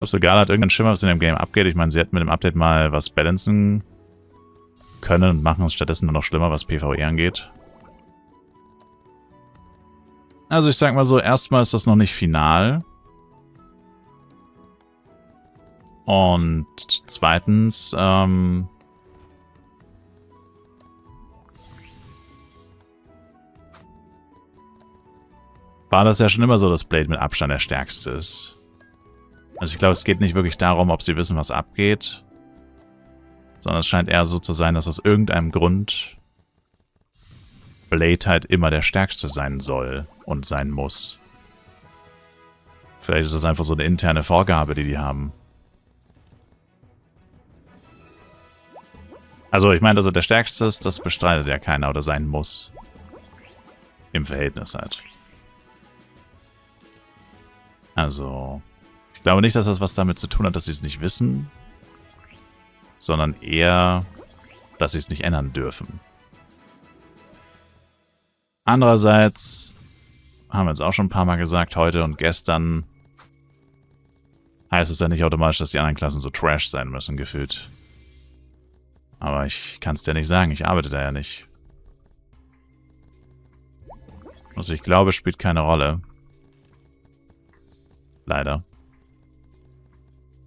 Ob Gala hat irgendeinen Schimmer, was in dem Game abgeht. Ich meine, sie hätten mit dem Update mal was balancen können und machen es stattdessen nur noch schlimmer, was PvE angeht. Also ich sag mal so, erstmal ist das noch nicht final. Und zweitens, war das ja schon immer so, dass Blade mit Abstand der stärkste ist. Also ich glaube, es geht nicht wirklich darum, ob sie wissen, was abgeht, sondern es scheint eher so zu sein, dass aus irgendeinem Grund Blade halt immer der stärkste sein soll und sein muss. Vielleicht ist das einfach so eine interne Vorgabe, die haben. Also ich meine, dass er der stärkste ist, das bestreitet ja keiner oder sein muss. Im Verhältnis halt. Also, ich glaube nicht, dass das was damit zu tun hat, dass sie es nicht wissen, sondern eher, dass sie es nicht ändern dürfen. Andererseits, haben wir jetzt auch schon ein paar Mal gesagt, heute und gestern, heißt es ja nicht automatisch, dass die anderen Klassen so trash sein müssen, gefühlt. Aber ich kann es dir nicht sagen, ich arbeite da ja nicht. Also ich glaube, es spielt keine Rolle. Leider.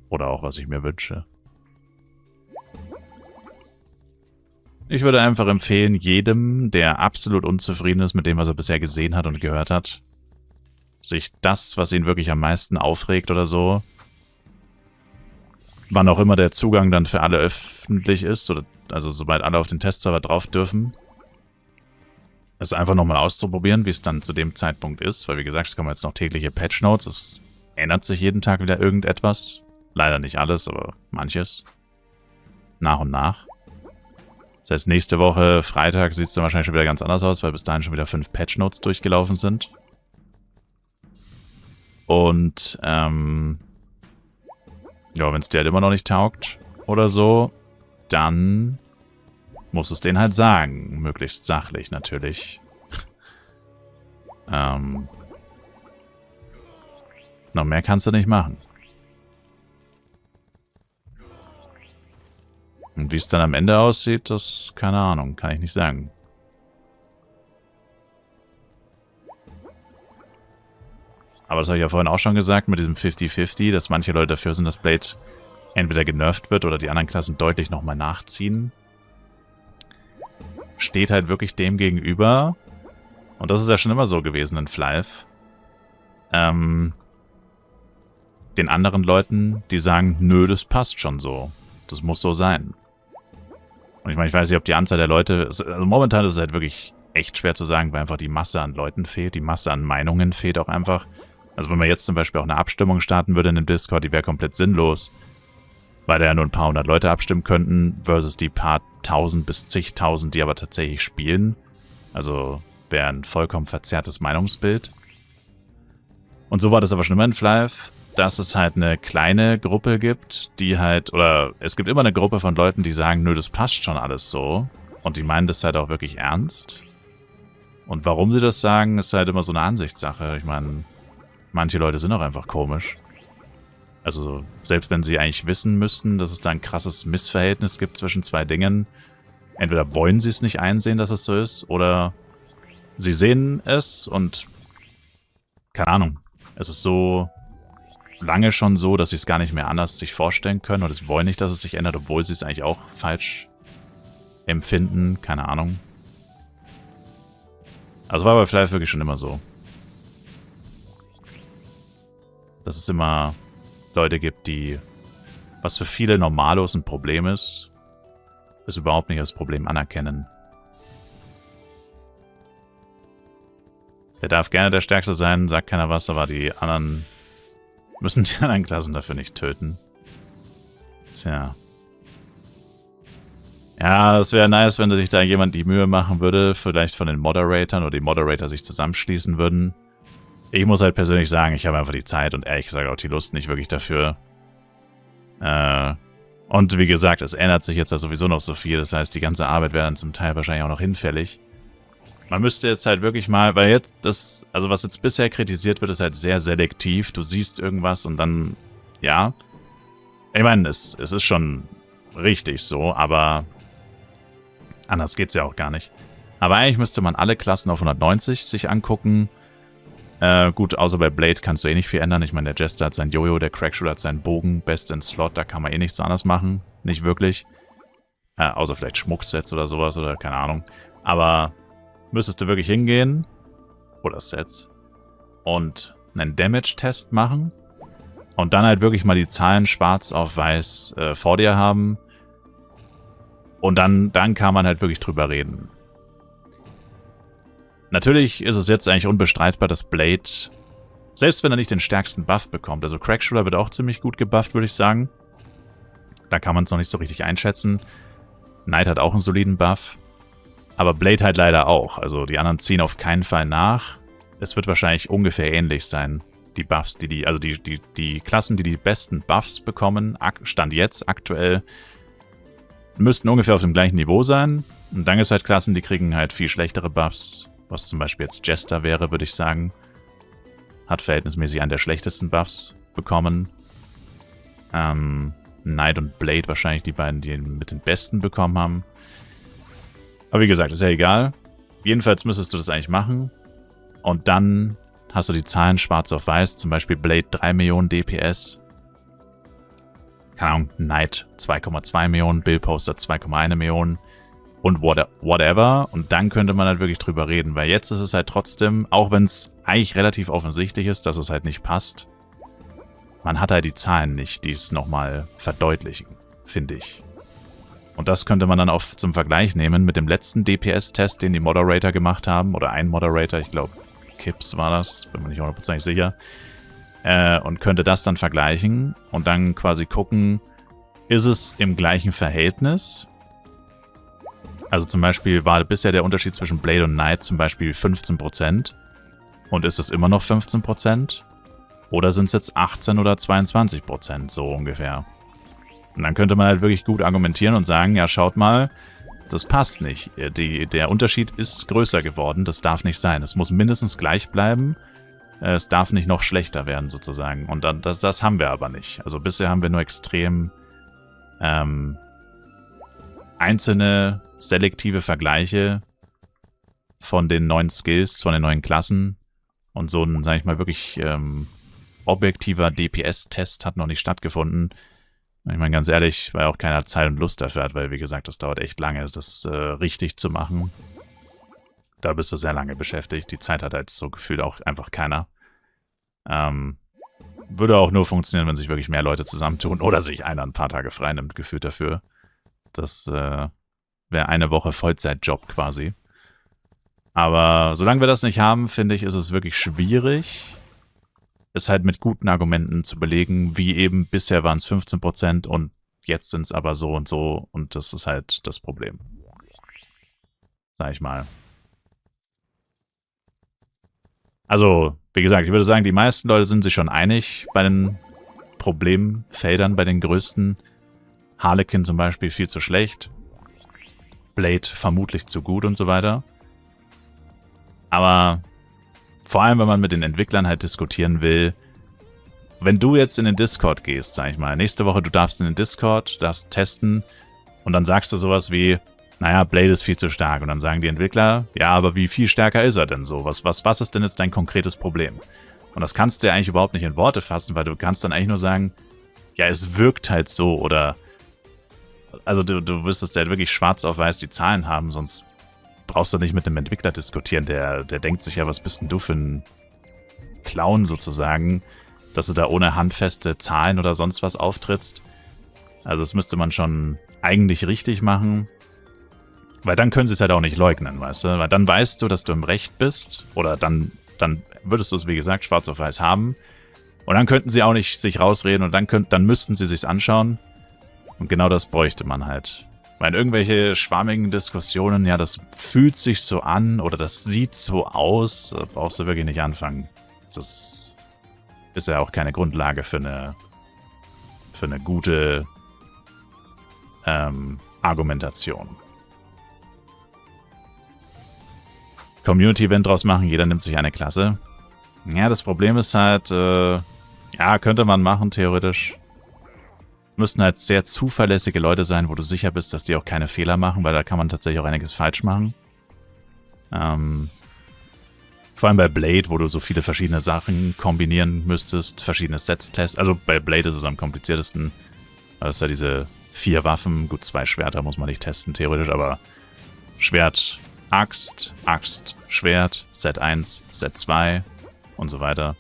Oder auch, was ich mir wünsche. Ich würde einfach empfehlen, jedem, der absolut unzufrieden ist mit dem, was er bisher gesehen hat und gehört hat, sich das, was ihn wirklich am meisten aufregt oder so, wann auch immer der Zugang dann für alle öffentlich ist, oder, also sobald alle auf den Testserver drauf dürfen, es einfach nochmal auszuprobieren, wie es dann zu dem Zeitpunkt ist, weil wie gesagt, es kommen jetzt noch tägliche Patch-Notes, es ändert sich jeden Tag wieder irgendetwas. Leider nicht alles, aber manches. Nach und nach. Das heißt, nächste Woche, Freitag, sieht es dann wahrscheinlich schon wieder ganz anders aus, weil bis dahin schon wieder 5 Patch-Notes durchgelaufen sind. Und, ja, wenn es dir halt immer noch nicht taugt oder so, dann musst du es denen halt sagen. Möglichst sachlich natürlich. Noch mehr kannst du nicht machen. Und wie es dann am Ende aussieht, das, keine Ahnung, kann ich nicht sagen. Aber das habe ich ja vorhin auch schon gesagt, mit diesem 50-50, dass manche Leute dafür sind, dass Blade entweder genervt wird oder die anderen Klassen deutlich nochmal nachziehen. Steht halt wirklich dem gegenüber, und das ist ja schon immer so gewesen in Flyth, den anderen Leuten, die sagen, nö, das passt schon so. Das muss so sein. Und ich meine, ich weiß nicht, ob die Anzahl der Leute, also momentan ist es halt wirklich echt schwer zu sagen, weil einfach die Masse an Leuten fehlt, die Masse an Meinungen fehlt auch einfach. Also wenn man jetzt zum Beispiel auch eine Abstimmung starten würde in dem Discord, die wäre komplett sinnlos, weil da ja nur ein paar hundert Leute abstimmen könnten, versus die paar tausend bis zigtausend, die aber tatsächlich spielen. Also wäre ein vollkommen verzerrtes Meinungsbild. Und so war das aber schon immer in Flyth, dass es halt eine kleine Gruppe gibt, die halt, oder es gibt immer eine Gruppe von Leuten, die sagen, nö, das passt schon alles so. Und die meinen das halt auch wirklich ernst. Und warum sie das sagen, ist halt immer so eine Ansichtssache. Ich meine, manche Leute sind auch einfach komisch. Also, selbst wenn sie eigentlich wissen müssten, dass es da ein krasses Missverhältnis gibt zwischen zwei Dingen, entweder wollen sie es nicht einsehen, dass es so ist, oder sie sehen es und, keine Ahnung, es ist so lange schon so, dass sie es gar nicht mehr anders sich vorstellen können oder sie wollen nicht, dass es sich ändert, obwohl sie es eigentlich auch falsch empfinden, keine Ahnung. Also war bei Flyth wirklich schon immer so. Dass es immer Leute gibt, die, was für viele Normalos ein Problem ist, es überhaupt nicht als Problem anerkennen. Der darf gerne der Stärkste sein, sagt keiner was, aber die anderen müssen die anderen Klassen dafür nicht töten. Tja. Ja, es wäre nice, wenn sich da jemand die Mühe machen würde, vielleicht von den Moderatoren oder die Moderator sich zusammenschließen würden. Ich muss halt persönlich sagen, ich habe einfach die Zeit und ehrlich gesagt auch die Lust nicht wirklich dafür. Und wie gesagt, es ändert sich jetzt ja sowieso noch so viel, das heißt, die ganze Arbeit wäre dann zum Teil wahrscheinlich auch noch hinfällig. Man müsste jetzt halt wirklich mal, weil jetzt das, also was jetzt bisher kritisiert wird, ist halt sehr selektiv. Du siehst irgendwas und dann Ja. Ich meine, es ist schon richtig so, aber anders geht's ja auch gar nicht. Aber eigentlich müsste man alle Klassen auf 190 sich angucken. Gut, außer bei Blade kannst du eh nicht viel ändern. Ich meine, der Jester hat sein Jojo, der Crackshooter hat seinen Bogen, Best in Slot, da kann man eh nichts anderes machen. Nicht wirklich. Außer vielleicht Schmucksets oder sowas oder keine Ahnung. Aber müsstest du wirklich hingehen, oder Sets, und einen Damage-Test machen und dann halt wirklich mal die Zahlen schwarz auf weiß vor dir haben und dann kann man halt wirklich drüber reden. Natürlich ist es jetzt eigentlich unbestreitbar, dass Blade, selbst wenn er nicht den stärksten Buff bekommt, also Crackshooter wird auch ziemlich gut gebufft, würde ich sagen. Da kann man es noch nicht so richtig einschätzen. Knight hat auch einen soliden Buff. Aber Blade halt leider auch. Also die anderen ziehen auf keinen Fall nach. Es wird wahrscheinlich ungefähr ähnlich sein. Die Buffs, die Klassen, die besten Buffs bekommen, Stand jetzt aktuell, müssten ungefähr auf dem gleichen Niveau sein. Und dann gibt es halt Klassen, die kriegen halt viel schlechtere Buffs. Was zum Beispiel jetzt Jester wäre, würde ich sagen. Hat verhältnismäßig einen der schlechtesten Buffs bekommen. Knight und Blade wahrscheinlich die beiden, die mit den besten bekommen haben. Aber wie gesagt, ist ja egal. Jedenfalls müsstest du das eigentlich machen. Und dann hast du die Zahlen schwarz auf weiß. Zum Beispiel Blade 3 Millionen DPS. Keine Ahnung, Knight 2,2 Millionen, Billposter 2,1 Millionen. Und whatever. Und dann könnte man halt wirklich drüber reden. Weil jetzt ist es halt trotzdem, auch wenn es eigentlich relativ offensichtlich ist, dass es halt nicht passt, man hat halt die Zahlen nicht, die es nochmal verdeutlichen, finde ich. Und das könnte man dann auch zum Vergleich nehmen mit dem letzten DPS-Test, den die Moderator gemacht haben. Oder ein Moderator, ich glaube Kips war das, bin mir nicht 100% sicher. Und könnte das dann vergleichen und dann quasi gucken, ist es im gleichen Verhältnis? Also zum Beispiel war bisher der Unterschied zwischen Blade und Knight zum Beispiel 15%. Und ist es immer noch 15%? Oder sind es jetzt 18 oder 22%, so ungefähr? Und dann könnte man halt wirklich gut argumentieren und sagen, ja, schaut mal, das passt nicht. Der Unterschied ist größer geworden, das darf nicht sein. Es muss mindestens gleich bleiben, es darf nicht noch schlechter werden, sozusagen. Und dann, das haben wir aber nicht. Also bisher haben wir nur extrem einzelne selektive Vergleiche von den neuen Skills, von den neuen Klassen. Und so ein, sag ich mal, wirklich objektiver DPS-Test hat noch nicht stattgefunden. Ich meine, ganz ehrlich, weil auch keiner Zeit und Lust dafür hat, weil, wie gesagt, das dauert echt lange, das richtig zu machen. Da bist du sehr lange beschäftigt. Die Zeit hat halt so gefühlt auch einfach keiner. Würde auch nur funktionieren, wenn sich wirklich mehr Leute zusammentun oder sich einer ein paar Tage frei nimmt, gefühlt dafür. Das wäre eine Woche Vollzeitjob quasi. Aber solange wir das nicht haben, finde ich, ist es wirklich schwierig, es halt mit guten Argumenten zu belegen, wie eben bisher waren es 15% und jetzt sind es aber so und das ist halt das Problem. Sag ich mal. Also, wie gesagt, ich würde sagen, die meisten Leute sind sich schon einig bei den Problemfeldern, bei den größten. Harlequin zum Beispiel viel zu schlecht. Blade vermutlich zu gut und so weiter. Aber vor allem, wenn man mit den Entwicklern halt diskutieren will, wenn du jetzt in den Discord gehst, sag ich mal, nächste Woche, du darfst in den Discord, darfst testen und dann sagst du sowas wie, naja, Blade ist viel zu stark. Und dann sagen die Entwickler, ja, aber wie viel stärker ist er denn so? Was ist denn jetzt dein konkretes Problem? Und das kannst du ja eigentlich überhaupt nicht in Worte fassen, weil du kannst dann eigentlich nur sagen, ja, es wirkt halt so oder, also du müsstest halt wirklich schwarz auf weiß die Zahlen haben, sonst brauchst du nicht mit dem Entwickler diskutieren, der denkt sich ja, was bist denn du für ein Clown sozusagen, dass du da ohne handfeste Zahlen oder sonst was auftrittst. Also das müsste man schon eigentlich richtig machen, weil dann können sie es halt auch nicht leugnen, weißt du? Weil dann weißt du, dass du im Recht bist oder dann würdest du es, wie gesagt, schwarz auf weiß haben und dann könnten sie auch nicht sich rausreden und dann müssten sie sich's anschauen und genau das bräuchte man halt. Weil irgendwelche schwammigen Diskussionen, ja, das fühlt sich so an oder das sieht so aus, da brauchst du wirklich nicht anfangen. Das ist ja auch keine Grundlage für eine gute Argumentation. Community-Event draus machen, jeder nimmt sich eine Klasse. Ja, das Problem ist halt, Ja, könnte man machen, theoretisch. Müssten halt sehr zuverlässige Leute sein, wo du sicher bist, dass die auch keine Fehler machen, weil da kann man tatsächlich auch einiges falsch machen. Vor allem bei Blade, wo du so viele verschiedene Sachen kombinieren müsstest, verschiedene Sets testen. Also bei Blade ist es am kompliziertesten. Das ist ja diese 4 Waffen. Gut, 2 Schwerter muss man nicht testen, theoretisch, aber Schwert, Axt, Axt, Schwert, Set 1, Set 2 und so weiter.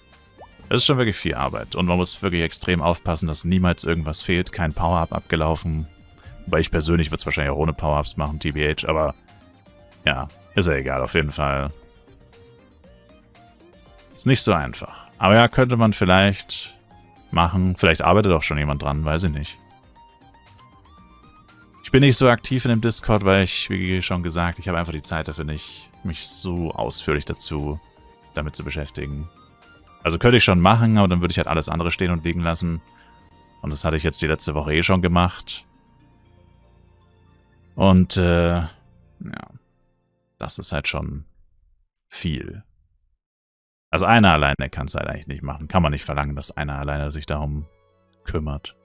Es ist schon wirklich viel Arbeit und man muss wirklich extrem aufpassen, dass niemals irgendwas fehlt, kein Power-Up abgelaufen. Wobei ich persönlich würde es wahrscheinlich auch ohne Power-Ups machen, TBH, aber ja, ist ja egal, auf jeden Fall. Ist nicht so einfach. Aber ja, könnte man vielleicht machen. Vielleicht arbeitet auch schon jemand dran, weiß ich nicht. Ich bin nicht so aktiv in dem Discord, weil ich, wie schon gesagt, ich habe einfach die Zeit dafür nicht, mich so ausführlich damit zu beschäftigen. Also könnte ich schon machen, aber dann würde ich halt alles andere stehen und liegen lassen. Und das hatte ich jetzt die letzte Woche eh schon gemacht. Und, ja, das ist halt schon viel. Also einer alleine kann es halt eigentlich nicht machen. Kann man nicht verlangen, dass einer alleine sich darum kümmert.